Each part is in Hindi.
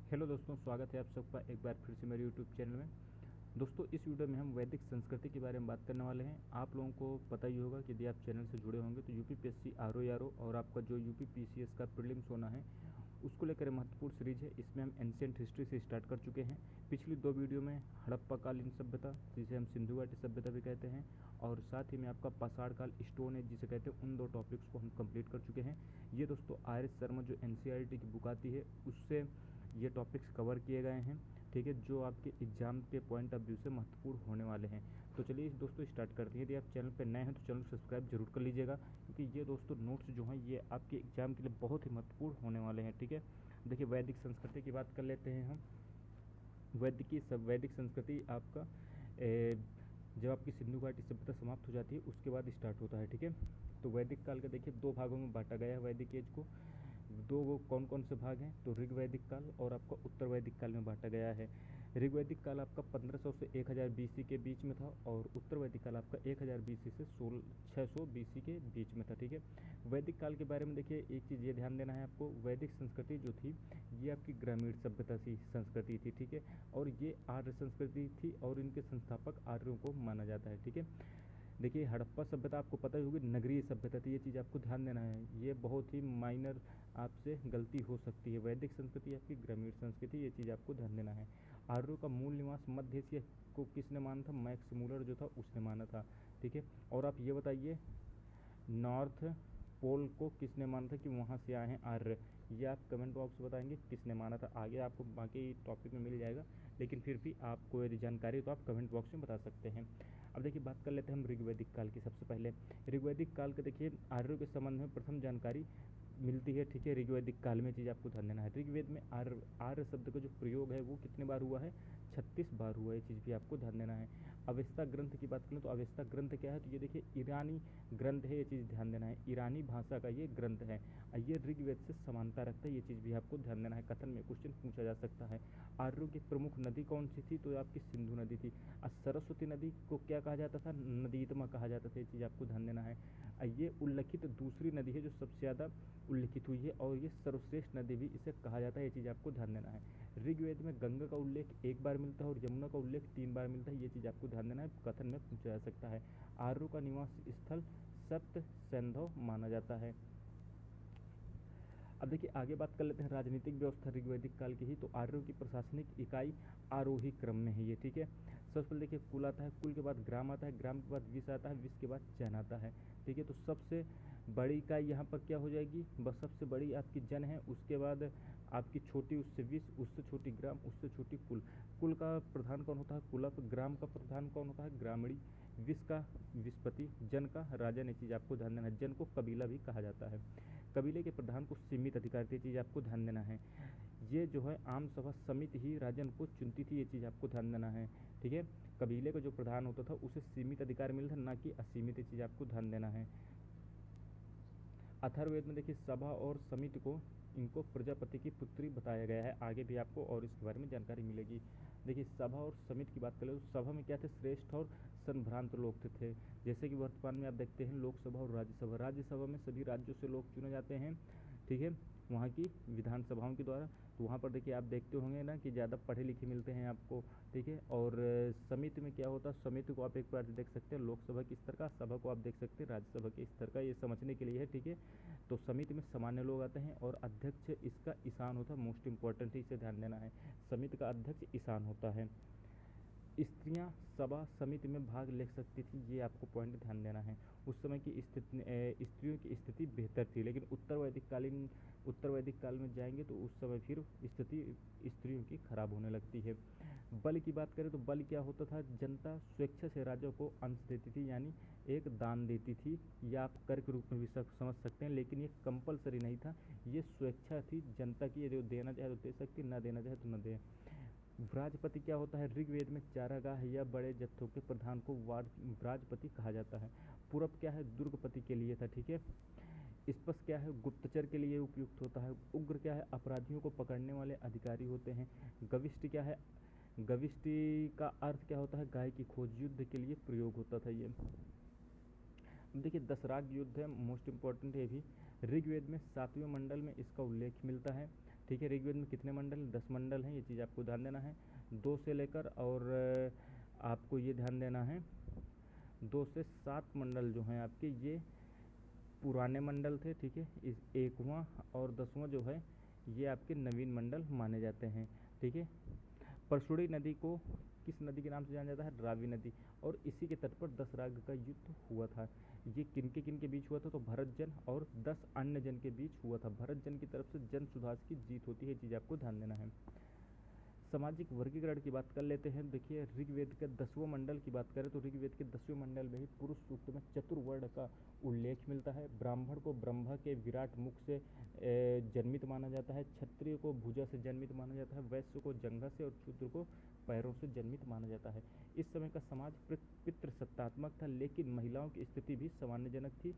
हेलो दोस्तों, स्वागत है आप सबका एक बार फिर से मेरे यूट्यूब चैनल में। दोस्तों, इस वीडियो में हम वैदिक संस्कृति के बारे में बात करने वाले हैं। आप लोगों को पता ही होगा कि यदि आप चैनल से जुड़े होंगे तो यूपीपीएससी आरओ और आपका जो यूपीपीसीएस का प्रीलिम्स होना है उसको लेकर महत्वपूर्ण सीरीज है। इसमें हम एंशिएंट हिस्ट्री से स्टार्ट कर चुके हैं। पिछली 2 वीडियो में हड़प्पा कालीन सभ्यता, जिसे हम सिंधु घाटी सभ्यता भी कहते हैं, और साथ ही में आपका पाषाण काल, स्टोन एज जिसे कहते हैं, उन 2 टॉपिक्स को हम कंप्लीट कर चुके हैं। ये दोस्तों आर.एस. शर्मा जो एनसीईआरटी की बुक आती है उससे ये टॉपिक्स कवर किए गए हैं, ठीक है, जो आपके एग्जाम के पॉइंट ऑफ व्यू से महत्वपूर्ण होने वाले हैं। तो चलिए दोस्तों स्टार्ट करते हैं। यदि आप चैनल पर नए हैं तो चैनल को सब्सक्राइब जरूर कर लीजिएगा, क्योंकि ये दोस्तों नोट्स जो हैं ये आपके एग्जाम के लिए बहुत ही महत्वपूर्ण होने वाले हैं, ठीक है। देखिए, वैदिक संस्कृति की बात कर लेते हैं हम। वैदिक संस्कृति आपका जब आपकी सिंधु घाटी सभ्यता समाप्त हो जाती है उसके बाद स्टार्ट होता है, ठीक है। तो वैदिक काल का देखिए 2 भागों में बांटा गया है वैदिक एज को। 2 वो कौन कौन से भाग हैं तो ऋग वैदिक काल और आपका उत्तर वैदिक काल में बांटा गया है। ऋग वैदिक काल आपका 1500 से 1000 बीसी के बीच में था और उत्तर वैदिक काल आपका 1000 बीसी से 600 बीसी के बीच में था, ठीक है। वैदिक काल के बारे में देखिए एक चीज़ ये ध्यान देना है आपको, वैदिक संस्कृति जो थी ये आपकी ग्रामीण सभ्यता सी संस्कृति थी, ठीक है, और ये आर्य संस्कृति थी और इनके संस्थापक आर्यों को माना जाता है, ठीक है। देखिए, हड़प्पा सभ्यता आपको पता ही होगी नगरीय सभ्यता थी, ये चीज़ आपको ध्यान देना है। ये बहुत ही माइनर आपसे गलती हो सकती है। वैदिक संस्कृति आपकी ग्रामीण संस्कृति, ये चीज़ आपको ध्यान देना है। आर्यों का मूल निवास मध्य एशिया को किसने माना था? मैक्स मूलर जो था उसने माना था, ठीक है। और आप ये बताइए, नॉर्थ पोल को किसने माना था कि वहाँ से आए हैं आर्य? ये आप कमेंट बॉक्स में बताएंगे किसने माना था। आगे आपको बाकी टॉपिक में मिल जाएगा, लेकिन फिर भी आपको यदि जानकारी तो आप कमेंट बॉक्स में बता सकते हैं। अब देखिए, बात कर लेते हैं हम ऋग्वैदिक काल की। सबसे पहले ऋग्वैदिक काल के देखिए आर्यों के संबंध में प्रथम जानकारी मिलती है, ठीक है, ऋग्वैदिक काल में। चीज़ आपको ध्यान देना है, ऋग्वेद में आर्य आर्य शब्द का जो प्रयोग है वो कितने बार हुआ है? 36 बार हुआ है। ये चीज़ भी आपको ध्यान देना है। अवेस्ता ग्रंथ की बात करें तो अवेस्ता ग्रंथ क्या है? तो ये देखिए ईरानी ग्रंथ है, ये चीज़ ध्यान देना है। ईरानी भाषा का ये ग्रंथ है। ये ऋग्वेद से समानता रखता है, ये चीज़ भी आपको ध्यान देना है। कथन में क्वेश्चन पूछा जा सकता है। आर्यों की प्रमुख नदी कौन सी थी? तो आपकी सिंधु नदी थी। सरस्वती नदी को क्या कहा जाता था? नदीतमा कहा जाता था। ये चीज़ आपको ध्यान देना है। ये उल्लिखित दूसरी नदी है जो सबसे ज़्यादा उल्लिखित हुई है और ये सर्वश्रेष्ठ नदी भी इसे कहा जाता है। ये चीज़ आपको ध्यान देना है। ऋग्वेद में गंगा का उल्लेख 1 बार मिलता है और यमुना का उल्लेख 3 बार मिलता है। ये चीज़ आपको ध्यान देना है, कथन में पूछा जा सकता है। आर्यों का निवास स्थल सप्त सैंधव माना जाता है। अब देखिए आगे बात कर लेते हैं राजनीतिक व्यवस्था ऋग्वैदिक काल की ही। तो आर्यों की प्रशासनिक इकाई आरोही क्रम में है ये, ठीक है। सबसे पहले देखिए कुल आता है, कुल के बाद ग्राम आता है, ग्राम के बाद विष आता है, विष के बाद जन आता है, ठीक है। तो सबसे बड़ी इकाई यहाँ पर क्या हो जाएगी? बस सबसे बड़ी आपकी जन है, उसके बाद आपकी छोटी उससे विष, उससे छोटी ग्राम, उससे छोटी कुल। कुल का प्रधान कौन होता है? कुलप। ग्राम का प्रधान कौन होता है? ग्रामीणी। विष का विषपति, जन का राजन। ये चीज़ आपको ध्यान देना है। जन को कबीला भी कहा जाता है। कबीले के प्रधान को सीमित अधिकार थी, ये चीज़ आपको ध्यान देना है। ये जो है आम सभा समिति ही राजन को चुनती थी, ये चीज़ आपको ध्यान देना है, ठीक है। कबीले का जो प्रधान होता था उसे सीमित अधिकार मिलता था, ना कि असीमित। ये चीज़ आपको ध्यान देना है। अथर्ववेद में देखिए सभा और समिति को इनको प्रजापति की पुत्री बताया गया है। आगे भी आपको और इसके बारे में जानकारी मिलेगी। देखिए सभा और समिति की बात करें तो सभा में क्या थे? श्रेष्ठ और संभ्रांत लोग थे। जैसे कि वर्तमान में आप देखते हैं लोकसभा और राज्यसभा। राज्यसभा में सभी राज्यों से लोग चुने जाते हैं, ठीक है, वहाँ की विधानसभाओं के द्वारा। तो वहाँ पर देखिए आप देखते होंगे ना कि ज़्यादा पढ़े लिखे मिलते हैं आपको, ठीक है। और समिति में क्या होता है? समिति को आप एक बार देख सकते हैं लोकसभा के स्तर का, सभा को आप देख सकते हैं राज्यसभा के स्तर का। ये समझने के लिए है, ठीक है। तो समिति में सामान्य लोग आते हैं और अध्यक्ष इसका ईशान होता है। मोस्ट इंपॉर्टेंट है, इसे ध्यान देना है। समिति का अध्यक्ष ईशान होता है। स्त्रियां सभा समिति में भाग ले सकती थी, ये आपको पॉइंट ध्यान देना है। उस समय की स्थिति स्त्रियों की स्थिति बेहतर थी, लेकिन उत्तर वैदिक काल में जाएंगे तो उस समय फिर स्थिति स्त्रियों की खराब होने लगती है। बल की बात करें तो बल क्या होता था? जनता स्वेच्छा से राजा को अंश देती थी, यानी एक दान देती थी, या आप कर के रूप में भी समझ सकते हैं, लेकिन ये कंपलसरी नहीं था, ये स्वेच्छा थी जनता की। यदि देना चाहे तो दे सकती, ना देना चाहे तो न दे। व्राजपति क्या होता है? ऋग्वेद में चारागाह या बड़े जत्थों के प्रधान को व्राजपति कहा जाता है। पूरब क्या है? दुर्गपति के लिए था, ठीक है। स्पष्ट क्या है? गुप्तचर के लिए उपयुक्त होता है। उग्र क्या है? अपराधियों को पकड़ने वाले अधिकारी होते हैं। गविष्ठ क्या है? गविष्ठी का अर्थ क्या होता है? गाय की खोज, युद्ध के लिए प्रयोग होता था ये। देखिए दशराग युद्ध है, मोस्ट इंपॉर्टेंट है भी। ऋग्वेद में 7वें मंडल में इसका उल्लेख मिलता है। ठीक है। ऋग्वेद में कितने मंडल? 10 मंडल हैं, ये चीज़ आपको ध्यान देना है। 2 से लेकर और आपको ये ध्यान देना है 2 से 7 मंडल जो हैं आपके ये पुराने मंडल थे, ठीक है। इस 1वां और 10वां जो है ये आपके नवीन मंडल माने जाते हैं, ठीक है। परशुड़ी नदी को किस नदी के नाम से जाना जाता है? रावी नदी। और इसी के तट पर 10 राग का युद्ध हुआ था। ये किन के बीच हुआ था? तो भरत जन और 10 अन्य जन के बीच हुआ था। भरत जन की तरफ से जन सुधास की जीत होती है, चीज़ आपको ध्यान देना है। सामाजिक वर्गीकरण की बात कर लेते हैं। देखिए ऋग्वेद के 10वें मंडल की बात करें तो ऋग्वेद के 10वें मंडल में ही पुरुष सूक्त में चतुर्वर्ण का उल्लेख मिलता है। ब्राह्मण को ब्रह्मा के विराट मुख से जन्मित माना जाता है। क्षत्रिय को भुजा से जन्मित माना जाता है। वैश्य को जंघा से और शूद्र को पैरों से जन्मित माना जाता है। इस समय का समाज पितृसत्तात्मक था, लेकिन महिलाओं की स्थिति भी सामान्यजनक थी।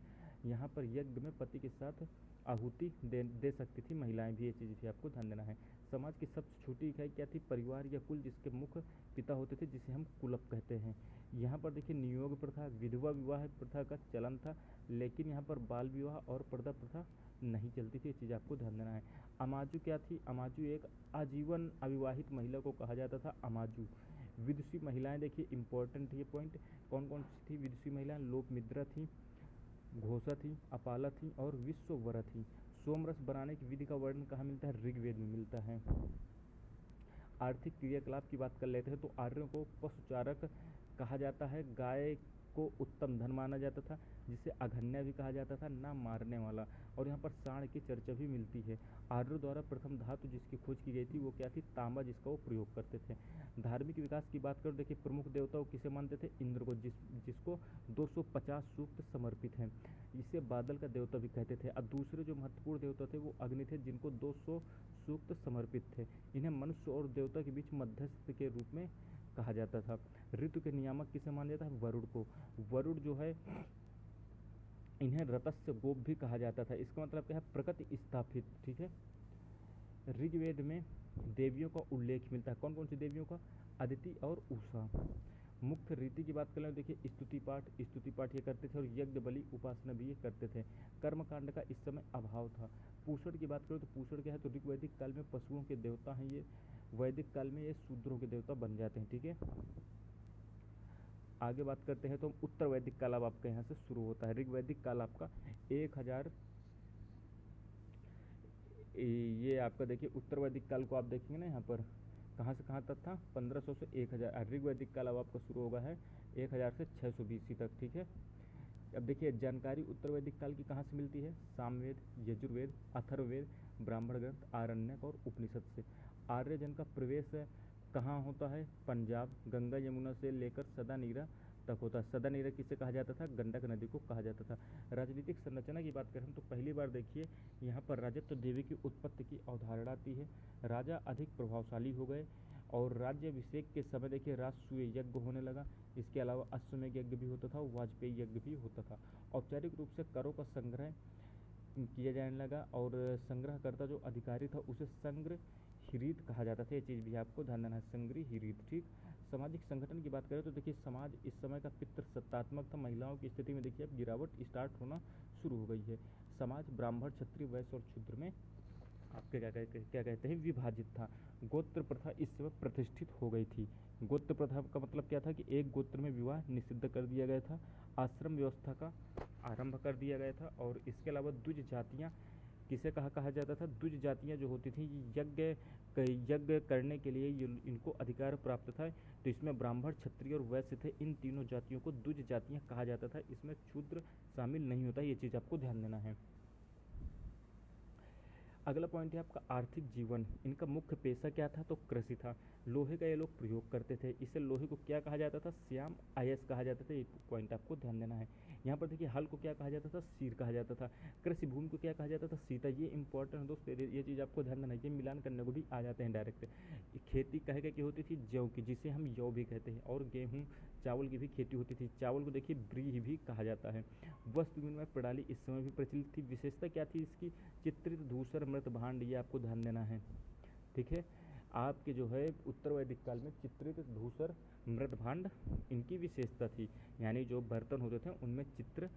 यहाँ पर यज्ञ में पति के साथ आहुति दे सकती थी महिलाएं भी, ये चीज़ भी आपको ध्यान देना है। समाज की सबसे छोटी इकाई क्या थी? परिवार या कुल, जिसके मुख्य पिता होते थे, जिसे हम कुलप कहते हैं। यहाँ पर देखिए नियोग प्रथा, विधवा विवाह प्रथा का चलन था, लेकिन यहाँ पर बाल विवाह और पर्दा प्रथा नहीं चलती थी, ये चीज़ आपको ध्यान देना है। अमाजू क्या थी? अमाजू एक आजीवन अविवाहित महिला को कहा जाता था, अमाजू। विदुषी महिलाएं, देखिए इंपॉर्टेंट ये पॉइंट, कौन कौन सी थी विदुषी महिलाएं? लोकमिद्रा थी, घोषा थी, अपाला थी और विश्ववरा थी। सोमरस बनाने की विधि का वर्णन कहाँ मिलता है? ऋग्वेद में मिलता है। आर्थिक क्रियाकलाप की बात कर लेते हैं तो आर्यों को पशुचारक कहा जाता है। गाय को उत्तम धन माना जाता था, जिसे अघन्या भी कहा जाता था, ना मारने वाला। और यहाँ पर साँड़ की चर्चा भी मिलती है। आर्यों द्वारा प्रथम धातु जिसकी खोज की गई थी वो क्या थी? तांबा, जिसका वो प्रयोग करते थे। धार्मिक विकास की बात करो, देखिए प्रमुख देवता को किसे मानते थे? इंद्र को, जिसको 250 सूक्त समर्पित हैं। इसे बादल का देवता भी कहते थे। अब दूसरे जो महत्वपूर्ण देवता थे वो अग्नि थे, जिनको 200 सूक्त समर्पित थे। इन्हें मनुष्य और देवता के बीच मध्यस्थ के रूप में कहा जाता था। ऋतु के नियामक किसे माना जाता है? वरुण को। वरुण जो है इन्हें रतस्य गोप भी कहा जाता था। इसका मतलब क्या है? प्रकृति स्थापित, ठीक है। ऋग्वेद में देवियों का उल्लेख मिलता है। कौन कौन सी देवियों का? अदिति और उषा। मुख्य रीति की बात करें, देखिए स्तुति पाठ ये करते थे और यज्ञ बलि उपासना भी ये करते थे। कर्मकांड का इस समय अभाव था। पूषण की बात करें तो पूषण क्या है? तो ऋग्वैदिक काल में पशुओं के देवता हैं ये, वैदिक काल में ये शूद्रों के देवता बन जाते हैं, ठीक है। आगे बात करते हैं तो उत्तर वैदिक काल अब आपका यहाँ से शुरू होता है। ऋग्वैदिक काल आपका 1000, ये आपका देखिए उत्तर वैदिक काल को आप देखेंगे ना यहाँ पर कहाँ से कहाँ तक था? 1500 से 1000। ऋग्वैदिक काल अब आपका शुरू होगा है 1000 से 600 BC तक, ठीक है। अब देखिए जानकारी उत्तर वैदिक काल की कहाँ से मिलती है? सामवेद, यजुर्वेद, अथर्ववेद, ब्राह्मण ग्रंथ, आरण्यक और उपनिषद से। आर्यजन का प्रवेश कहाँ होता है? पंजाब, गंगा यमुना से लेकर सदानीरा तक होता है। सदानीरा किसे कहा जाता था? गंडक नदी को कहा जाता था। राजनीतिक संरचना की बात करें तो पहली बार देखिए यहाँ पर राजत्व देवी की उत्पत्ति की अवधारणा आती है। राजा अधिक प्रभावशाली हो गए और राज्याभिषेक के समय देखिए राजसूय यज्ञ होने लगा। इसके अलावा अश्वमेध यज्ञ भी होता था, वाजपेयी यज्ञ भी होता था। औपचारिक रूप से करों का संग्रह किया जाने लगा और संग्रहकर्ता जो अधिकारी था उसे संग्रह हिरीत कहा जाता था, ये चीज़ भी आपको ध्यान देना है, संग्रह हिरीत, ठीक। सामाजिक संगठन की बात करें तो देखिए समाज इस समय का पितृसत्तात्मक था। महिलाओं की स्थिति में देखिए अब गिरावट स्टार्ट होना शुरू हो गई है। समाज ब्राह्मण, क्षत्रिय, वैश्य और शूद्र में आपके क्या कहते हैं? विभाजित था। गोत्र प्रथा इस समय प्रतिष्ठित हो गई थी। गोत्र प्रथा का मतलब क्या था कि एक गोत्र में विवाह निषिद्ध कर दिया गया था। आश्रम व्यवस्था का आरंभ कर दिया गया था और इसके अलावा द्विज जातियाँ किसे कहा जाता था? द्विज जातियाँ जो होती थी यज्ञ करने के लिए इनको अधिकार प्राप्त था। तो इसमें ब्राह्मण, क्षत्रिय और वैश्य थे। इन तीनों जातियों को द्विज जातियाँ कहा जाता था। इसमें शूद्र शामिल नहीं होता, ये चीज़ आपको ध्यान देना है। अगला पॉइंट है आपका आर्थिक जीवन। इनका मुख्य पेशा क्या था? तो कृषि था। लोहे का ये लोग प्रयोग करते थे। इसे लोहे को क्या कहा जाता था? श्याम अयस्क कहा जाता था। ये पॉइंट आपको ध्यान देना है। यहाँ पर देखिए हल को क्या कहा जाता था? शीर कहा जाता था। कृषि भूमि को क्या कहा जाता था? सीता। ये इंपॉर्टेंट दोस्त, ये चीज़ आपको ध्यान देना है। ये मिलान करने को भी आ जाते हैं डायरेक्ट। खेती कहे की होती थी? जौ की, जिसे हम यौ भी कहते हैं। और गेहूँ, चावल की भी खेती होती थी। चावल को देखिए ब्रीह भी कहा जाता है। वस्तु विनिमय प्रणाली इस समय भी प्रचलित थी। विशेषता क्या थी इसकी? चित्रित धूसर मृत भांड, ये आपको ध्यान देना है, ठीक है। आपके जो है उत्तर वैदिक काल में चित्रित धूसर मृत भांड इनकी विशेषता थी। यानी जो बर्तन होते थे उनमें चित्र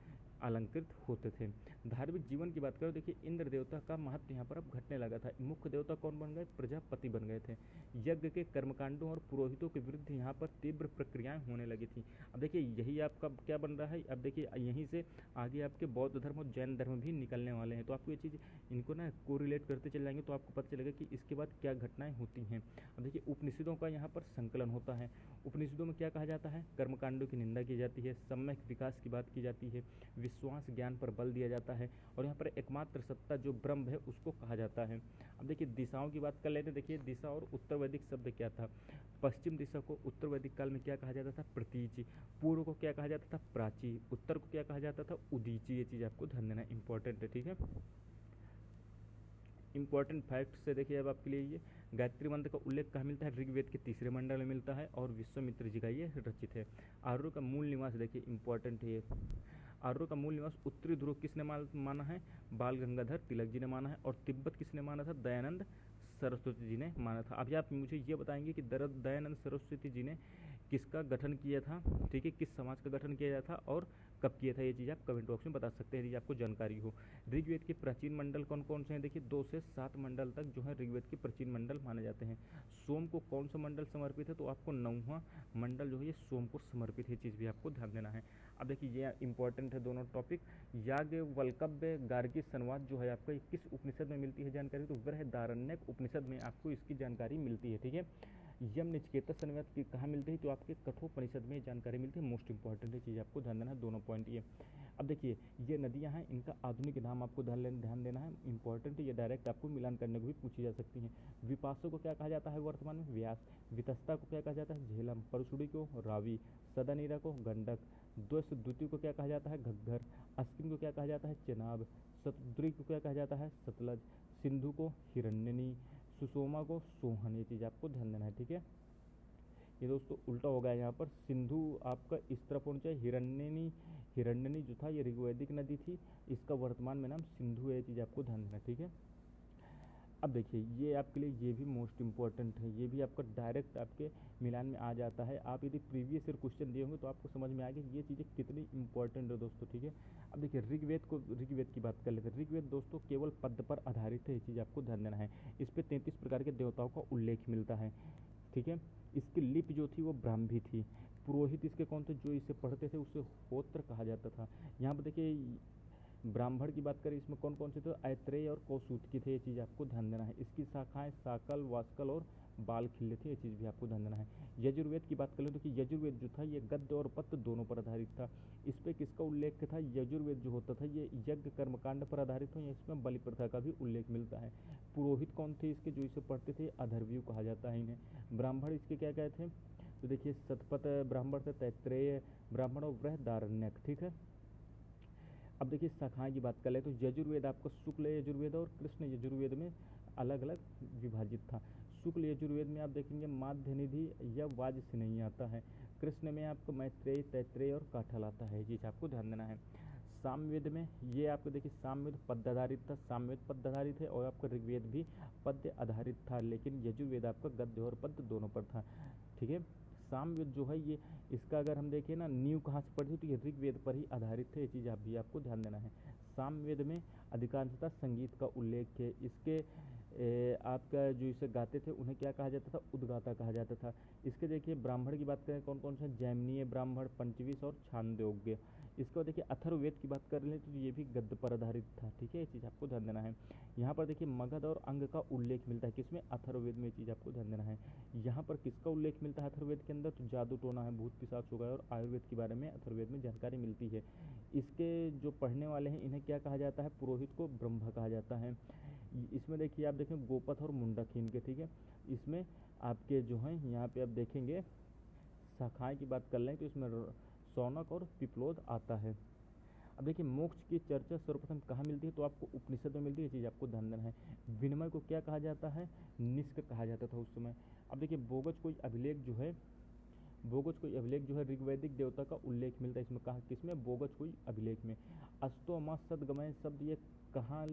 अलंकृत होते थे। धार्मिक जीवन की बात करें, देखिए इंद्र देवता का महत्व यहाँ पर अब घटने लगा था। मुख्य देवता कौन बन गए? प्रजापति बन गए थे। यज्ञ के कर्मकांडों और पुरोहितों के विरुद्ध यहाँ पर तीव्र प्रक्रियाएं होने लगी थी। अब देखिए यही आपका क्या बन रहा है, अब देखिए यहीं से आगे आपके बौद्ध धर्म और जैन धर्म भी निकलने वाले हैं। तो आपको ये चीज़ इनको ना कोरिलेट करते चले जाएंगे तो आपको पता चलेगा कि इसके बाद क्या घटनाएं होती हैं। अब देखिए उपनिषदों का यहाँ पर संकलन होता है। उपनिषदों में क्या कहा जाता है? कर्मकांडों की निंदा की जाती है, सम्यक विकास की बात की जाती है, विश्वास ज्ञान पर बल दिया जाता है, और यहाँ पर एकमात्र सत्ता जो ब्रह्म है उसको कहा जाता है। अब देखिए दिशाओं की बात कर लेते हैं। देखिए दिशा और उत्तर वैदिक शब्द क्या था? पश्चिम दिशा को उत्तर वैदिक काल में क्या कहा जाता था? प्रतीचि। पूर्व को क्या कहा जाता था? प्राची। उत्तर को क्या कहा जाता था? उदीची। ये चीज़ आपको ध्यान देना इंपॉर्टेंट है, ठीक है। इंपॉर्टेंट फैक्ट से देखिए अब आपके लिए ये गायत्री मंत्र का उल्लेख कहाँ मिलता है? ऋग्वेद के 3 मंडल में मिलता है और विश्वामित्र जी का ये रचित है। आर्यों का मूल निवास देखिए इंपॉर्टेंट है। आर्यों का मूल निवास उत्तरी ध्रुव किसने माना है? बाल गंगाधर तिलक जी ने माना है। और तिब्बत किसने माना था? दयानंद सरस्वती जी ने माना था। अभी आप मुझे ये बताएंगे कि दयानंद सरस्वती जी ने किसका गठन किया था, ठीक है, किस समाज का गठन किया था और कब किया था? ये चीज़ आप कमेंट बॉक्स में बता सकते हैं यदि आपको जानकारी हो। ऋग्वेद के प्राचीन मंडल कौन कौन से हैं? देखिए 2 से 7 मंडल तक जो है ऋग्वेद के प्राचीन मंडल माने जाते हैं। सोम को कौन सा मंडल समर्पित है? तो आपको 9वां मंडल जो है ये सोम को समर्पित है। चीज़ भी आपको ध्यान देना है। अब देखिए ये इंपॉर्टेंट है दोनों टॉपिक। याज्ञवल्क्य गार्गी संवाद जो है आपका किस उपनिषद में मिलती है जानकारी? तो बृहदारण्यक उपनिषद में आपको इसकी जानकारी मिलती है, ठीक है। यम नचिकेता संवाद की कहाँ मिलती है? तो आपके कठोपनिषद में जानकारी मिलती है। मोस्ट इंपॉर्टेंट है चीज़, आपको ध्यान देना है दोनों पॉइंट ये। अब देखिए ये नदियाँ हैं, इनका आधुनिक नाम आपको ध्यान देना है, इंपॉर्टेंट है। ये डायरेक्ट आपको मिलान करने को भी पूछी जा सकती हैं। विपासों को क्या कहा जाता है वर्तमान में? व्यास। वितस्ता को क्या कहा जाता है? झेलम। परशुड़ी को रावी। सदानीरा को गंडक। द्वितीय को क्या कहा जाता है? घग्गर। अश्विन को क्या कहा जाता है? चेनाब। शतद्री को क्या कहा जाता है? सतलज। सिंधु को हिरण्यनी। सुषमा को सोहन। ये चीज़ आपको ध्यान देना है, ठीक है। ये दोस्तों उल्टा हो गया यहाँ पर, सिंधु आपका इस तरफ होना चाहिए। हिरण्यनी जो था ये ऋग्वैदिक नदी थी, इसका वर्तमान में नाम सिंधु है। ये चीज़ आपको ध्यान देना, ठीक है। अब देखिए ये आपके लिए ये भी मोस्ट इंपॉर्टेंट है, ये भी आपका डायरेक्ट आपके मिलान में आ जाता है। आप यदि प्रीवियस ईयर क्वेश्चन दिए होंगे तो आपको समझ में आएगा ये चीज़ें कितनी इंपॉर्टेंट है दोस्तों, ठीक है। अब देखिए ऋग्वेद की बात कर लेते हैं। ऋग्वेद दोस्तों केवल पद पर आधारित है, ये चीज़ आपको ध्यान देना है। इस पर 33 प्रकार के देवताओं का उल्लेख मिलता है, ठीक है। इसकी लिपि जो थी वो ब्राह्मी थी। पुरोहित इसके कौन थे? जो इसे पढ़ते थे उसे होत्र कहा जाता था। यहाँ पर देखिए ब्राह्मण की बात करें, इसमें कौन कौन से थे? ऐत्रेय और कौसुतकी थे। ये चीज़ आपको ध्यान देना है। इसकी शाखाएं साकल, वास्कल और बाल खिल्ले थे। ये चीज़ भी आपको ध्यान देना है। यजुर्वेद की बात करें तो कि यजुर्वेद जो था ये गद्य और पद्य दोनों पर आधारित था। इस पर किसका उल्लेख था? यजुर्वेद जो होता था ये यज्ञ कर्मकांड पर आधारित था। इसमें बलि प्रथा का भी उल्लेख मिलता है। पुरोहित कौन थे इसके? जो इसे पढ़ते थे अधर्व्यू कहा जाता है इन्हें। ब्राह्मण इसके क्या क्या थे? तो देखिए शतपथ ब्राह्मण थे, तैत्रेय ब्राह्मण और बृहदारण्यक, ठीक है। अब देखिए शाखाएं की बात कर ले तो यजुर्वेद आपको शुक्ल यजुर्वेद और कृष्ण यजुर्वेद में अलग अलग विभाजित था। शुक्ल यजुर्वेद में आप देखेंगे माध्य निधि या वाज से नहीं आता है। कृष्ण में आपको मैत्रेय, तैत्रेय और काठल आता है। ये आपको ध्यान देना है। सामवेद में ये आपको देखिए सामवेद पद्य आधारित था, सामवेद पद्य आधारित है, और आपका ऋग्वेद भी पद्य आधारित था, लेकिन यजुर्वेद आपका गद्य और पद्य दोनों पर था, ठीक है। सामवेद जो है ये इसका अगर हम देखें ना नींव कहाँ से पड़ी तो ये ऋग्वेद पर ही आधारित है। ये चीज़ आप भी आपको ध्यान देना है। सामवेद में अधिकांशतः संगीत का उल्लेख है। इसके आपका जो इसे गाते थे उन्हें क्या कहा जाता था? उद्गाता कहा जाता था। इसके देखिए ब्राह्मण की बात करें कौन कौन से? जैमिनीय ब्राह्मण, पंचविश और छांदोग्य। इसके बाद देखिए अथर्ववेद की बात कर लें तो ये भी गद्य पर आधारित था, ठीक है। ये चीज़ आपको ध्यान देना है। यहाँ पर देखिए मगध और अंग का उल्लेख मिलता है, किसमें? अथर्ववेद में। ये चीज़ आपको ध्यान देना है। यहाँ पर किसका उल्लेख मिलता है अथर्ववेद के अंदर? तो जादू टोना है, भूत पिशाच हो गए, और आयुर्वेद के बारे में अथर्ववेद में जानकारी मिलती है। इसके जो पढ़ने वाले हैं इन्हें क्या कहा जाता है? पुरोहित को ब्रह्म कहा जाता है। इसमें देखिए आप देखें गोपथ और मुंडक इनके, ठीक है। इसमें आपके जो हैं यहाँ पे आप देखेंगे शाखाएं की बात कर लें तो इसमें शौनक और पिपलोद आता है। अब देखिए मोक्ष की चर्चा सर्वप्रथम कहाँ मिलती है? तो आपको उपनिषद में मिलती है। ये चीज़ आपको ध्यान देना है। विनिमय को क्या कहा जाता है? निष्क कहा जाता था उस समय। अब देखिए बोगज कोई अभिलेख जो है ऋग्वैदिक देवता का उल्लेख मिलता है। इसमें कहा किसमें? बोगज कोई अभिलेख में। अस्तोमा सदगमय शब्द ये कहाँ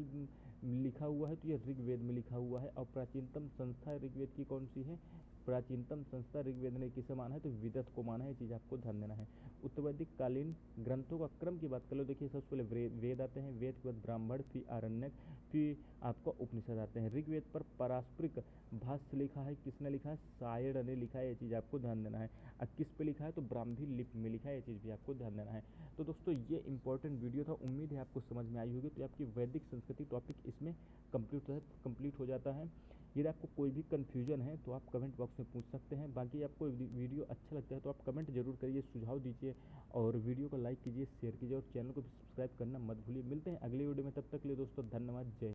लिखा हुआ है तो ये ऋग्वेद में लिखा हुआ है। और प्राचीनतम संस्था ऋग्वेद की कौन सी है? प्राचीनतम संस्था ऋग्वेद ने किसे माना है? तो विदत को माना है। ये चीज़ आपको ध्यान देना है। उत्तर वैदिक कालीन ग्रंथों का क्रम की बात कर लो, देखिए सबसे पहले वेद आते हैं, वेद के बाद ब्राह्मण, फिर आरण्यक, फिर आपका उपनिषद आते हैं। ऋग्वेद पर पारस्परिक भाष्य लिखा है, किसने लिखा है? सायण ने लिखा है। ये चीज़ आपको ध्यान देना है। किस पे लिखा है? तो ब्राह्मी लिपि में लिखा है। ये चीज़ भी आपको ध्यान देना है। तो दोस्तों ये इंपॉर्टेंट वीडियो था, उम्मीद है आपको समझ में आई होगी। तो आपकी वैदिक संस्कृति टॉपिक इसमें कंप्लीट हो जाता है। यदि आपको कोई भी कन्फ्यूजन है तो आप कमेंट बॉक्स में पूछ सकते हैं। बाकी आपको वीडियो अच्छा लगता है तो आप कमेंट जरूर करिए, सुझाव दीजिए, और वीडियो को लाइक कीजिए, शेयर कीजिए, और चैनल को भी सब्सक्राइब करना मत भूलिए। मिलते हैं अगले वीडियो में, तब तक के लिए दोस्तों धन्यवाद। जय